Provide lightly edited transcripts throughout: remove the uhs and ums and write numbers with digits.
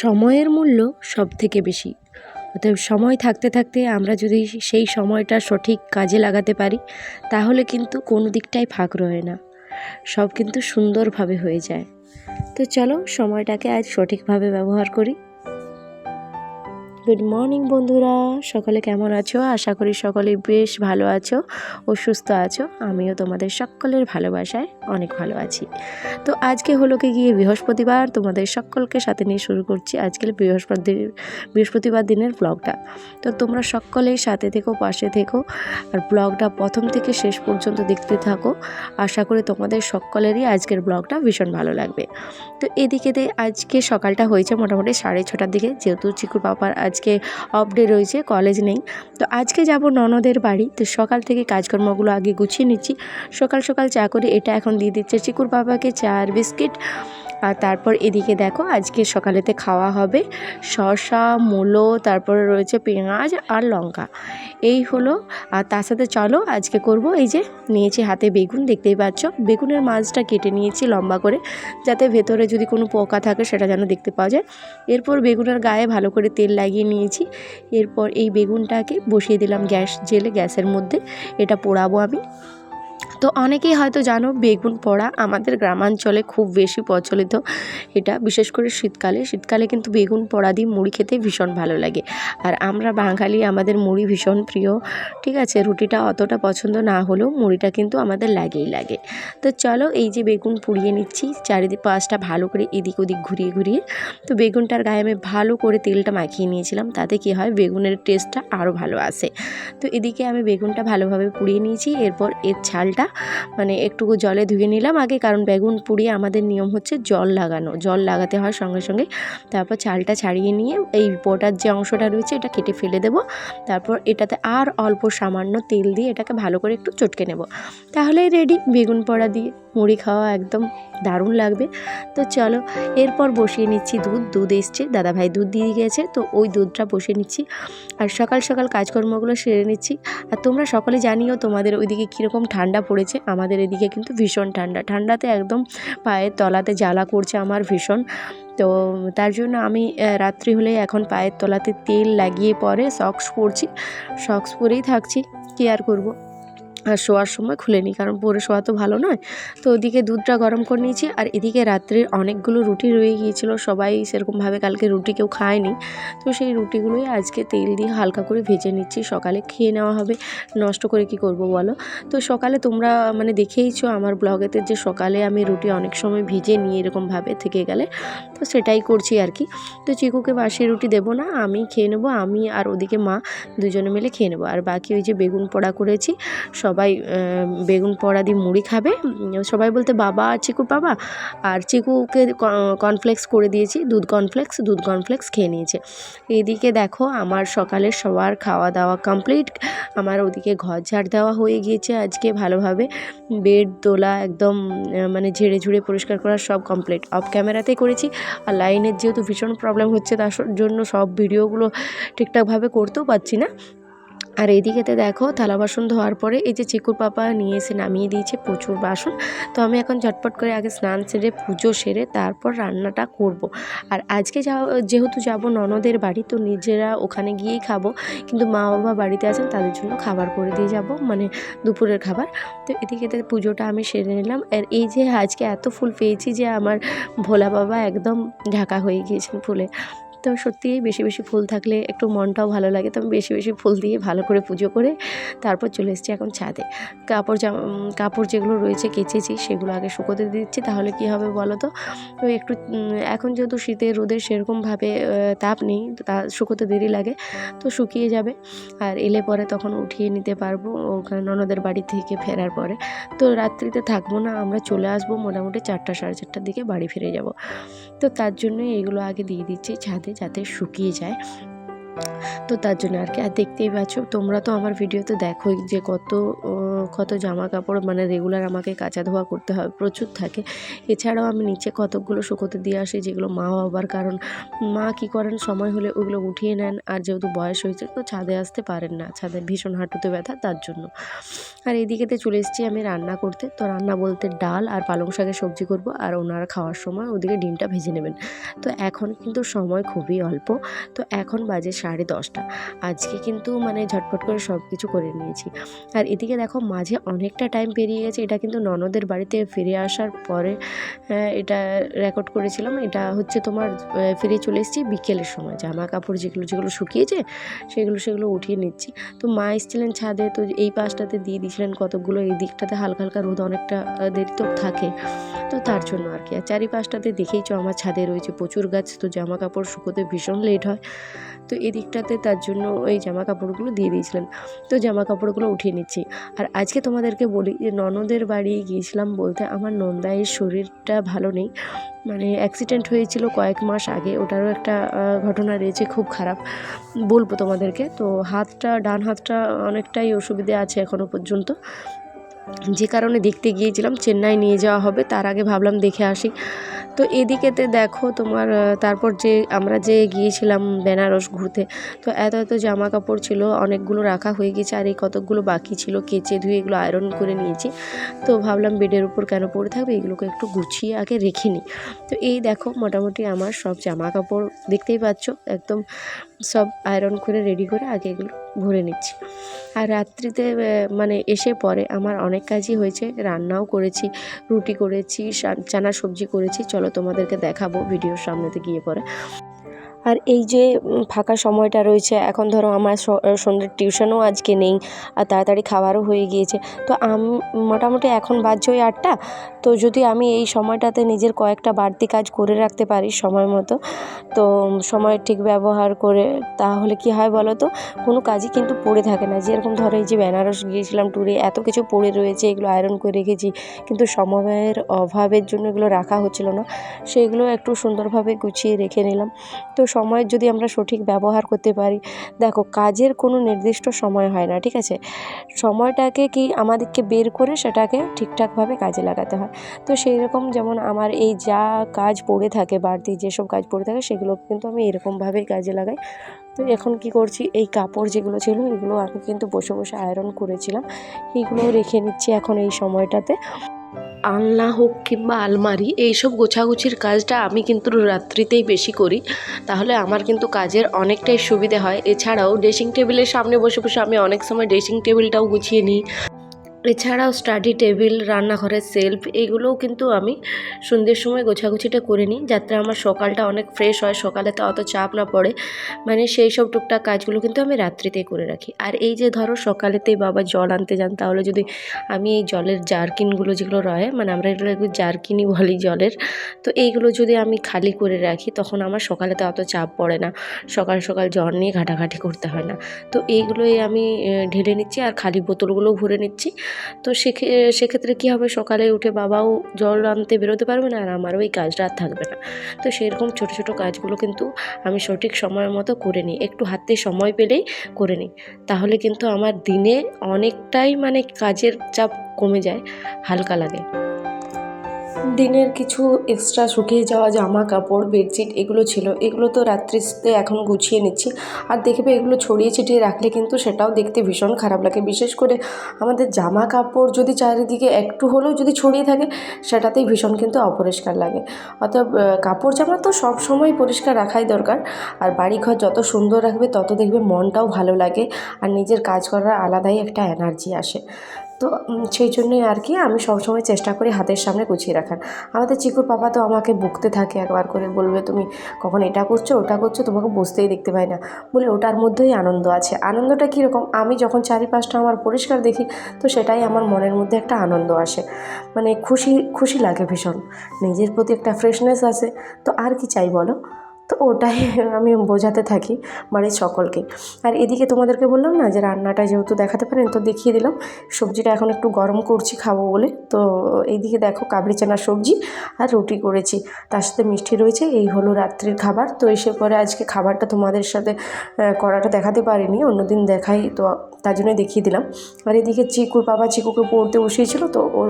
সময়ের মূল্য সবথেকে বেশি। অতএব সময় থাকতে থাকতে আমরা যদি সেই সময়টা সঠিক কাজে লাগাতে পারি তাহলে কিন্তু কোনো দিকটাই ফাঁক রয় না, সব কিন্তু সুন্দরভাবে হয়ে যায়। তো চলো সময়টাকে আজ সঠিকভাবে ব্যবহার করি। গুড মর্নিং বন্ধুরা, সকলে কেমন আছো? আশা করি সকলে বেশ ভালো আছো ও সুস্থ আছো। আমিও তোমাদের সকলের ভালোবাসায় অনেক ভালো আছি। তো আজকে হলো কি গিয়ে বৃহস্পতিবার, তোমাদের সকলকে সাথে নিয়ে শুরু করছি আজকের বৃহস্পতিবার দিনের ব্লগটা। তো তোমরা সকলেই সাথে থেকো, পাশে থেকো, আর ব্লগটা প্রথম থেকে শেষ পর্যন্ত দেখতে থাকো। আশা করি তোমাদের সকলেরই আজকের ব্লগটা ভীষণ ভালো লাগবে। তো এদিকে আজকে সকালটা হয়েছে মোটামুটি 6:30টার দিকে, যেহেতু চিকুর পাপার আজকে অফ ডে রয়েছে, কলেজ নেই। তো আজকে যাব ননদের বাড়ি। তো সকাল থেকে কাজকর্মগুলো আগে গুছিয়ে নিচ্ছি। সকাল সকাল চা করে এটা এখন দিয়ে দিচ্ছে চিকুর পাপাকে, চা আর বিস্কিট। আর তারপর এদিকে দেখো আজকে সকালেতে খাওয়া হবে শসা, মূলো, তারপরে রয়েছে পেঁয়াজ আর লঙ্কা, এই হলো। আর তার সাথে চলো আজকে করব, এই যে নিয়েছি হাতে বেগুন, দেখতেই পাচ্ছ। বেগুনের মাঝটা কেটে নিয়েছি লম্বা করে, যাতে ভেতরে যদি কোনো পোকা থাকে সেটা যেন দেখতে পাওয়া যায়। এরপর বেগুনের গায়ে ভালো করে তেল লাগিয়ে নিয়েছি। এরপর এই বেগুনটাকে বসিয়ে দিলাম গ্যাস জেলে, গ্যাসের মধ্যে এটা পোড়াবো আমি। তো অনেকেই হয়তো জানো বেগুন পোড়া আমাদের গ্রামাঞ্চলে খুব বেশি প্রচলিত, এটা বিশেষ করে শীতকালে কিন্তু বেগুন পোড়া দিয়ে মুড়ি খেতে ভীষণ ভালো লাগে। আর আমরা বাঙালি, আমাদের মুড়ি ভীষণ প্রিয়, ঠিক আছে। রুটিটা অতটা পছন্দ না হলেও মুড়িটা কিন্তু আমাদের লাগেই লাগে। তো চলো এই যে বেগুন পুড়িয়ে নিচ্ছি চারিদিক পাশটা ভালো করে এদিক ওদিক ঘুরিয়ে ঘুরিয়ে। তো বেগুনটার গায়ে আমি ভালো করে তেলটা মাখিয়ে নিয়েছিলাম, তাতে কি হয় বেগুনের টেস্টটা আরও ভালো আসে। তো এদিকে আমি বেগুনটা ভালোভাবে পুড়িয়ে নিয়েছি। এরপর এর ছালটা মানে একটুকু জলে ধুয়ে নিলাম আগে, কারণ বেগুন পুড়িয়ে আমাদের নিয়ম হচ্ছে জল লাগাতে হয় সঙ্গে সঙ্গে। তারপর ছালটা ছাড়িয়ে নিয়ে এই বোটার যে অংশটা রয়েছে এটা কেটে ফেলে দেব। তারপর এটাতে আর অল্প সামান্য তেল দিয়ে এটাকে ভালো করে একটু চটকে নেব, তাহলেই রেডি বেগুন পোড়া দিয়ে মুড়ি খাওয়া একদম দারুণ লাগবে। তো চলো এরপর বসিয়ে নিচ্ছি দুধ এসছে, দাদাভাই দুধ দিয়ে গেছে, তো ওই দুধটা বসিয়ে নিচ্ছি। আর সকাল সকাল কাজকর্মগুলো সেরে নিচ্ছি। আর তোমরা সকলে জানিও তোমাদের ওইদিকে কীরকম ঠান্ডা পড়েছে। আমাদের এদিকে কিন্তু ভীষণ ঠান্ডাতে একদম পায়ের তলাতে জ্বালা করছে আমার ভীষণ। তো তার জন্য আমি রাত্রি হলে এখন পায়ের তলাতে তেল লাগিয়ে পরে সক্স পরছি, সক্স পরেই থাকছি, কী আর করবো। আর শোয়ার সময় খুলে নিই, কারণ পরে শোয়া তো ভালো নয়। তো ওদিকে দুধটা গরম করে নিয়েছি। আর এদিকে রাত্রির অনেকগুলো রুটি রয়ে গিয়েছিলো, সবাই সেরকমভাবে কালকে রুটি কেউ খায়নি। তো সেই রুটিগুলোই আজকে তেল দিয়ে হালকা করে ভেজে নিচ্ছি, সকালে খেয়ে নেওয়া হবে, নষ্ট করে কি করব বলো। তো সকালে তোমরা মানে দেখেইছো আমার ব্লগেতে যে সকালে আমি রুটি অনেক সময় ভিজে নিয়ে এরকমভাবে থেকে গেলে, তো সেটাই করছি আর কি। তো চিকুকে বাসি রুটি দেবো না, আমি খেয়ে নেবো, আমি আর ওদিকে মা দুজনে মিলে খেয়ে নেবো। আর বাকি ওই যে বেগুন পোড়া করেছি, সবাই বেগুন পোড়া দিয়ে মুড়ি খাবে। সবাই বলতে বাবা আর চিকুর বাবা, আর চিকুকে কর্নফ্লেক্স করে দিয়েছি, দুধ কর্নফ্লেক্স খেয়ে নিয়েছে। এদিকে দেখো আমার সকালে সবার খাওয়া দাওয়া কমপ্লিট। আমার ওদিকে ঘর ঝাড় দেওয়া হয়ে গিয়েছে আজকে ভালোভাবে, বেড তোলা একদম মানে ঝেড়ে ঝুড়ে পরিষ্কার করা সব কমপ্লিট, অফ ক্যামেরাতেই করেছি। আর লাইনের যেহেতু ভীষণ প্রবলেম হচ্ছে, তার জন্য সব ভিডিওগুলো ঠিকঠাকভাবে করতেও পারছি না। আর এইদিকেতে দেখো থালা বাসন ধোয়ার পরে এই যে চিকুর পাপা নিয়ে এসে নামিয়ে দিয়েছে প্রচুর বাসন। তো আমি এখন ঝটপট করে আগে স্নান সেরে পুজো সেরে তারপর রান্নাটা করব। আর আজকে যেহেতু যাব ননদের বাড়ি, তো নিজেরা ওখানে গিয়েই খাবো, কিন্তু মা বাবা বাড়িতে আছেন, তাদের জন্য খাবার করে দিয়ে যাব, মানে দুপুরের খাবার। তো এদিকেতে পুজোটা আমি সেরে নিলাম। আর এই যে আজকে এত ফুল পেয়েছি যে আমার ভোলা বাবা একদম ঢাকা হয়ে গিয়েছেন ফুলে। তো সত্যিই বেশি বেশি ফুল থাকলে একটু মনটাও ভালো লাগে। তো আমি বেশি বেশি ফুল দিয়ে ভালো করে পুজো করে তারপর চলে এসেছি এখন ছাদে। কাপড় যেগুলো রয়েছে কেচেছি সেগুলো আগে শুকোতে দিচ্ছি, তাহলে কি হবে বলো তো। তো একটু এখন যেহেতু শীতের রোদের সেরকমভাবে তাপ নেই, তো তা শুকোতে দেরি লাগে, তো শুকিয়ে যাবে। আর এলে পরে তখন উঠিয়ে নিতে পারবো ওখানে ননদের বাড়ি থেকে ফেরার পরে। তো রাত্রিতে থাকবো না, আমরা চলে আসবো মোটামুটি 4টা সাড়ে 4টার দিকে বাড়ি ফিরে যাব। তো তার জন্যই এগুলো আগে দিয়ে দিচ্ছি ছাদে, যাতে শুকিয়ে যায়। তো তার জন্য আর কি। আর দেখতেই পাচ্ছ তোমরা তো আমার ভিডিওতে দেখোই যে কত কত জামা কাপড় মানে রেগুলার আমাকে কাচা ধোয়া করতে হয়, প্রচুর থাকে। এছাড়াও আমি নিচে কতকগুলো শুকোতে দিয়ে আসি, যেগুলো মা বাবার, কারণ মা কী করেন সময় হলে ওগুলো উঠিয়ে নেন, আর যেহেতু বয়স হয়েছে তো ছাদে আসতে পারেন না, ছাদে ভীষণ হাঁটুতে ব্যথা, তার জন্য। আর এদিকেতে চলে এসেছি আমি রান্না করতে। তো রান্না বলতে ডাল আর পালং শাকের সবজি করব, আর ওনারা খাওয়ার সময় ওদিকে ডিমটা ভেজে নেবেন। তো এখন কিন্তু সময় খুবই অল্প, তো এখন বাজে 10:30। আজকে কিন্তু মানে ঝটপট করে সব কিছু করে নিয়েছি। আর এদিকে দেখো মাঝে অনেকটা টাইম পেরিয়ে গেছে, এটা কিন্তু ননদের বাড়িতে ফিরে আসার পরে এটা রেকর্ড করেছিলাম। এটা হচ্ছে তোমার ফিরে চলে এসেছি বিকেলের সময়, জামা কাপড় যেগুলো শুকিয়েছে সেগুলো উঠিয়ে নিচ্ছি। তো মা এসেছিলেন ছাদে, তো এই পাশটাতে দিয়ে দিয়েছিলেন কতকগুলো, এই দিকটাতে হালকা হালকা রোদ অনেকটা দেরি তো থাকে, তো তার জন্য আর কি। আর চারিপাশটাতে দেখেইছো আমার ছাদে রয়েছে প্রচুর গাছ, তো জামা কাপড় শুকোতে ভীষণ লেট হয়। তো এদিকটাতে তার জন্য ওই জামা কাপড়গুলো দিয়ে দিয়েছিলেন, তো জামা কাপড়গুলো উঠিয়ে নিচ্ছি। আর আজকে তোমাদেরকে বলি যে ননদের বাড়ি গিয়েছিলাম বলতে, আমার নন্দাইয়ের শরীরটা ভালো নেই, মানে অ্যাক্সিডেন্ট হয়েছিল কয়েক মাস আগে, ওটারও একটা ঘটনা রয়েছে খুব খারাপ, বলবো তোমাদেরকে। তো ডান হাতটা অনেকটাই অসুবিধে আছে এখনও পর্যন্ত, যে কারণে দেখতে গিয়েছিলাম। চেন্নাই নিয়ে যাওয়া হবে, তার আগে ভাবলাম দেখে আসি। তো এদিকেতে দেখো তোমার তারপর আমরা গিয়েছিলাম বেনারস ঘুরতে, তো এত জামা কাপড় ছিল, অনেকগুলো রাখা হয়ে গেছে, আর এই কতকগুলো বাকি ছিল কেচে ধুয়ে এগুলো আয়রন করে নিয়েছি। তো ভাবলাম বেডের উপর কেন পড়ে থাকবে, এগুলোকে একটু গুছিয়ে আগে রেখে নিই। তো এই দেখো মোটামুটি আমার সব জামা কাপড় দেখতেই পাচ্ছ, একদম সব আয়রন করে রেডি করে আগে এগুলো ভরে নিচ্ছি। আর রাত্রিতে মানে এসে পরে আমার অনেক কাজই হয়েছে, রান্নাও করেছি, রুটি করেছি, চানা সবজি করেছি, চলো তোমাদেরকে দেখাবো ভিডিওর সামনেতে গিয়ে পরে। আর এই যে ফাঁকা সময়টা রয়েছে, এখন ধরো আমার সন্ধ্যের টিউশনও আজকে নেই, আর তাড়াতাড়ি খাবারও হয়ে গিয়েছে। তো আমি মোটামুটি এখন বাজছে ওই 8টা, তো যদি আমি এই সময়টাতে নিজের কয়েকটা বাড়তি কাজ করে রাখতে পারি সময় মতো, তো সময়ের ঠিক ব্যবহার করে, তাহলে কি হয় বলো তো, কোনো কাজই কিন্তু পড়ে থাকে না। যেরকম ধরো এই যে বেনারস গিয়েছিলাম ট্যুরে, এত কিছু পড়ে রয়েছে, এগুলো আয়রন করে রেখেছি, কিন্তু সময়ের অভাবের জন্য এগুলো রাখা হচ্ছিল না, সেগুলো একটু সুন্দরভাবে গুছিয়ে রেখে নিলাম। তো সময়ের যদি আমরা সঠিক ব্যবহার করতে পারি, দেখো কাজের কোনো নির্দিষ্ট সময় হয় না, ঠিক আছে, সময়টাকে কি আমাদেরকে বের করে সেটাকে ঠিকঠাকভাবে কাজে লাগাতে হয়। তো সেই রকম যেমন আমার এই যা কাজ পড়ে থাকে, বাড়তি যেসব কাজ পড়ে থাকে, সেগুলো কিন্তু আমি এরকমভাবেই কাজে লাগাই। তো এখন কি করছি, এই কাপড় যেগুলো ছিল এগুলো আমি কিন্তু বসে বসে আয়রন করেছিলাম, এইগুলোও রেখে নিচ্ছি এখন এই সময়টাতে। আলনা হোক কিংবা আলমারি, এইসব গোছাগুছির কাজটা আমি কিন্তু রাত্রিতেই বেশি করি, তাহলে আমার কিন্তু কাজের অনেকটাই সুবিধে হয়। এছাড়াও ড্রেসিং টেবিলের সামনে বসে বসে আমি অনেক সময় ড্রেসিং টেবিলটাও গুছিয়ে নিই। এছাড়াও স্টাডি টেবিল, রান্নাঘরের সেলফ, এগুলোও কিন্তু আমি সন্ধ্যের সময় গোছাগুছিটা করে নিই, যাতে আমার সকালটা অনেক ফ্রেশ হয়, সকালেতে অত চাপ না পড়ে, মানে সেই সব টুকটাক কাজগুলো কিন্তু আমি রাত্রিতেই করে রাখি। আর এই যে ধরো সকালেতেই বাবা জল আনতে যান, তাহলে যদি আমি এই জলের জারকিনগুলো যেগুলো রয়, মানে আমরা এগুলো জারকিনই বলি জলের, তো এইগুলো যদি আমি খালি করে রাখি, তখন আমার সকালেতে অত চাপ পড়ে না, সকাল সকাল জল নিয়ে ঘাটাঘাটি করতে হয় না। তো এইগুলোই আমি ঢেলে নিচ্ছি, আর খালি বোতলগুলোও ভরে নিচ্ছি। তো সেক্ষেত্রে কী হবে, সকালে উঠে বাবাও জল আনতে বেরোতে পারবে না, আর আমারও এই কাজটা আর থাকবে না। তো সেরকম ছোটো ছোটো কাজগুলো কিন্তু আমি সঠিক সময় মতো করে নিই, একটু হাতে সময় পেলেই করে নিই, তাহলে কিন্তু আমার দিনে অনেকটাই মানে কাজের চাপ কমে যায়, হালকা লাগে। দিনের কিছু এক্সট্রা শুকিয়ে যাওয়া জামা কাপড়, বেডশিট এগুলো ছিল, এগুলো তো রাত্রিতে এখন গুছিয়ে নিচ্ছি। আর দেখবে এগুলো ছড়িয়ে ছিটিয়ে রাখলে কিন্তু সেটাও দেখতে ভীষণ খারাপ লাগে, বিশেষ করে আমাদের জামা কাপড় যদি চারিদিকে একটু হলেও যদি ছড়িয়ে থাকে, সেটাতেই ভীষণ কিন্তু অপরিষ্কার লাগে। অতএব কাপড় জামা তো সব সময় পরিষ্কার রাখাই দরকার, আর বাড়িঘর যত সুন্দর রাখবে তত দেখবে মনটাও ভালো লাগে, আর নিজের কাজ করার আলাদাই একটা এনার্জি আসে। তো সেই জন্যই আর কি আমি সবসময় চেষ্টা করি হাতের সামনে গুছিয়ে রাখার। আমাদের চিকুর পাপা তো আমাকে বকতে থাকে, একবার করে বলবে, তুমি কখন এটা করছো ওটা করছো, তোমাকে বসতেই দেখতে পাই না, বলে ওটার মধ্যেই আনন্দ আছে। আনন্দটা কীরকম, আমি যখন চারিপাশটা আমার পরিষ্কার দেখি, তো সেটাই আমার মনের মধ্যে একটা আনন্দ আসে, মানে খুশি খুশি লাগে ভীষণ, নিজের প্রতি একটা ফ্রেশনেস আসে, তো আর কি চাই বলো। তো ওটাই আমি বোঝাতে থাকি বাড়ির সকলকে। আর এদিকে তোমাদেরকে বললাম না যে রান্নাটা যেহেতু দেখাতে পারেন তো দেখিয়ে দিলাম। সবজিটা এখন একটু গরম করছি খাবো বলে। তো এইদিকে দেখো কাবলি চানার সবজি আর রুটি করেছি, তার সাথে মিষ্টি রয়েছে। এই হলো রাত্রির খাবার। তো এসে পরে আজকে খাবারটা তোমাদের সাথে করাটা দেখাতে পারিনি, অন্যদিন দেখাই, তো তার জন্য দেখিয়ে দিলাম। আর এদিকে চিকুর বাবা চিকুকে পড়তে বসিয়েছিল, তো ওর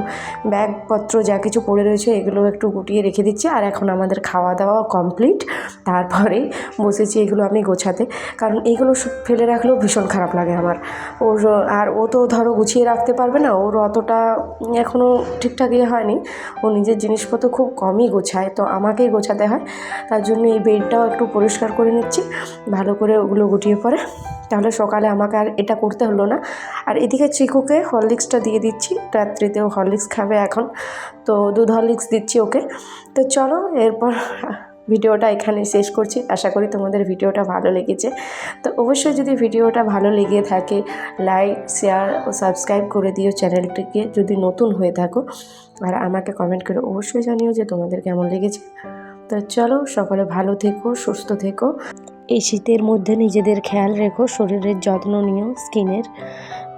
ব্যাগপত্র যা কিছু পড়ে রয়েছে এগুলো একটু গুটিয়ে রেখে দিচ্ছি। আর এখন আমাদের খাওয়া দাওয়া কমপ্লিট, তারপরেই বসেছি এগুলো আমি গোছাতে, কারণ এইগুলো ফেলে রাখলেও ভীষণ খারাপ লাগে আমার। ওর আর ও তো ধরো গুছিয়ে রাখতে পারবে না, ওর অতটা এখনও ঠিকঠাক হয়নি, ও নিজের জিনিসপত্র খুব কমই গোছায়, তো আমাকেই গোছাতে হয়। তার জন্য এই বেডটাও একটু পরিষ্কার করে নিচ্ছি ভালো করে, ওগুলো গুটিয়ে পরে, তাহলে সকালে আমাকে আর এটা করতে হলো না। আর এদিকে চিকুকে হরলিক্সটা দিয়ে দিচ্ছি, রাত্রিতেও হরলিক্স খাবে এখন, তো দুধ হরলিক্স দিচ্ছি ওকে। তো চলো এরপর ভিডিওটা এখানে শেষ করছি। আশা করি তোমাদের ভিডিওটা ভালো লেগেছে। তো অবশ্যই যদি ভিডিওটা ভালো লেগে থাকে লাইক শেয়ার ও সাবস্ক্রাইব করে দিও চ্যানেলটিকে যদি নতুন হয়ে থাকো, আর আমাকে কমেন্ট করে অবশ্যই জানিও যে তোমাদের কেমন লেগেছে। তো চলো সকলে ভালো থেকো, সুস্থ থেকো। এই শীতের মধ্যে নিজেদের খেয়াল রেখো, শরীরের যত্ন নিও, স্কিনের।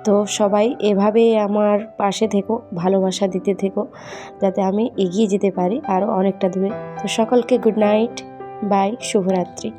তো সবাই এভাবে আমার পাশে থেকো, ভালোবাসা দিতে থেকো, যাতে আমি এগিয়ে যেতে পারি আরও অনেকটা দূরে। তো সকলকে গুড নাইট, বাই, শুভরাত্রি।